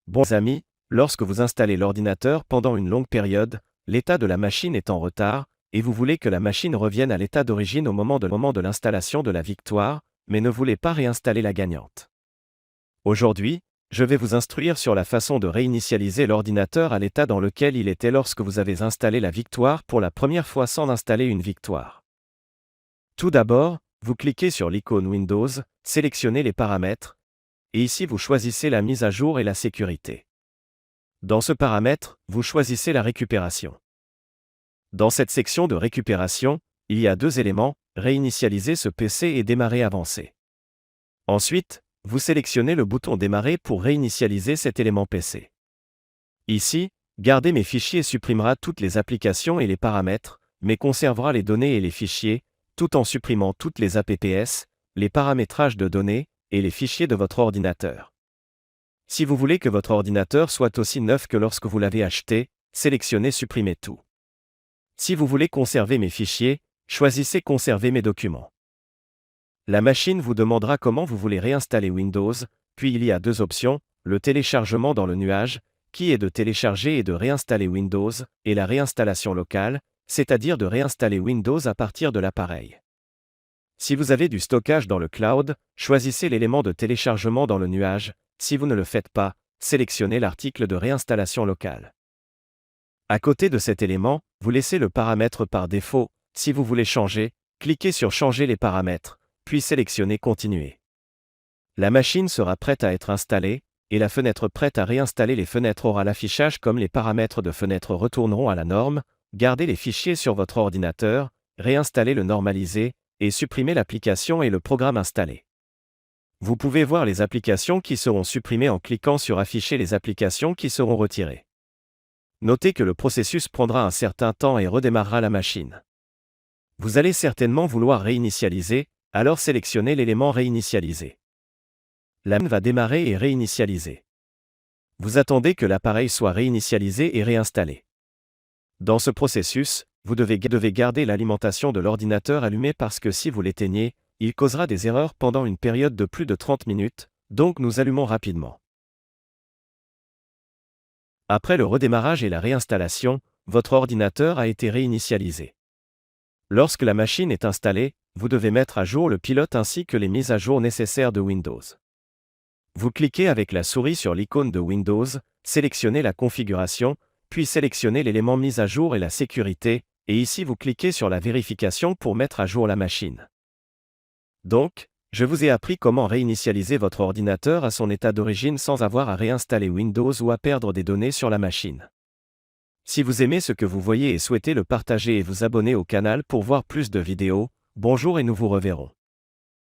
Bons amis, lorsque vous installez l'ordinateur pendant une longue période, l'état de la machine est en retard, et vous voulez que la machine revienne à l'état d'origine au moment de l'installation de la victoire, mais ne voulez pas réinstaller la gagnante. Aujourd'hui, je vais vous instruire sur la façon de réinitialiser l'ordinateur à l'état dans lequel il était lorsque vous avez installé la victoire pour la première fois sans installer une victoire. Tout d'abord, vous cliquez sur l'icône Windows, sélectionnez les paramètres, et ici vous choisissez la mise à jour et la sécurité. Dans ce paramètre, vous choisissez la récupération. Dans cette section de récupération, il y a deux éléments, réinitialiser ce PC et démarrer avancé. Ensuite, vous sélectionnez le bouton démarrer pour réinitialiser cet élément PC. Ici, garder mes fichiers supprimera toutes les applications et les paramètres, mais conservera les données et les fichiers, tout en supprimant toutes les apps, les paramétrages de données, et les fichiers de votre ordinateur. Si vous voulez que votre ordinateur soit aussi neuf que lorsque vous l'avez acheté, sélectionnez Supprimer tout. Si vous voulez conserver mes fichiers, choisissez Conserver mes documents. La machine vous demandera comment vous voulez réinstaller Windows, puis il y a deux options, le téléchargement dans le nuage, qui est de télécharger et de réinstaller Windows, et la réinstallation locale, c'est-à-dire de réinstaller Windows à partir de l'appareil. Si vous avez du stockage dans le cloud, choisissez l'élément de téléchargement dans le nuage, si vous ne le faites pas, sélectionnez l'article de réinstallation locale. À côté de cet élément, vous laissez le paramètre par défaut, si vous voulez changer, cliquez sur Changer les paramètres, puis sélectionnez Continuer. La machine sera prête à être installée, et la fenêtre prête à réinstaller les fenêtres aura l'affichage comme les paramètres de fenêtre retourneront à la norme, gardez les fichiers sur votre ordinateur, réinstallez le normalisé, et supprimez l'application et le programme installé. Vous pouvez voir les applications qui seront supprimées en cliquant sur Afficher les applications qui seront retirées. Notez que le processus prendra un certain temps et redémarrera la machine. Vous allez certainement vouloir réinitialiser, alors sélectionnez l'élément Réinitialiser. La machine va démarrer et réinitialiser. Vous attendez que l'appareil soit réinitialisé et réinstallé. Dans ce processus, vous devez garder l'alimentation de l'ordinateur allumée parce que si vous l'éteignez, il causera des erreurs pendant une période de plus de 30 minutes, donc nous allumons rapidement. Après le redémarrage et la réinstallation, votre ordinateur a été réinitialisé. Lorsque la machine est installée, vous devez mettre à jour le pilote ainsi que les mises à jour nécessaires de Windows. Vous cliquez avec la souris sur l'icône de Windows, sélectionnez la configuration, puis sélectionnez l'élément mise à jour et la sécurité, et ici vous cliquez sur la vérification pour mettre à jour la machine. Donc, je vous ai appris comment réinitialiser votre ordinateur à son état d'origine sans avoir à réinstaller Windows ou à perdre des données sur la machine. Si vous aimez ce que vous voyez et souhaitez le partager et vous abonner au canal pour voir plus de vidéos, bonjour et nous vous reverrons.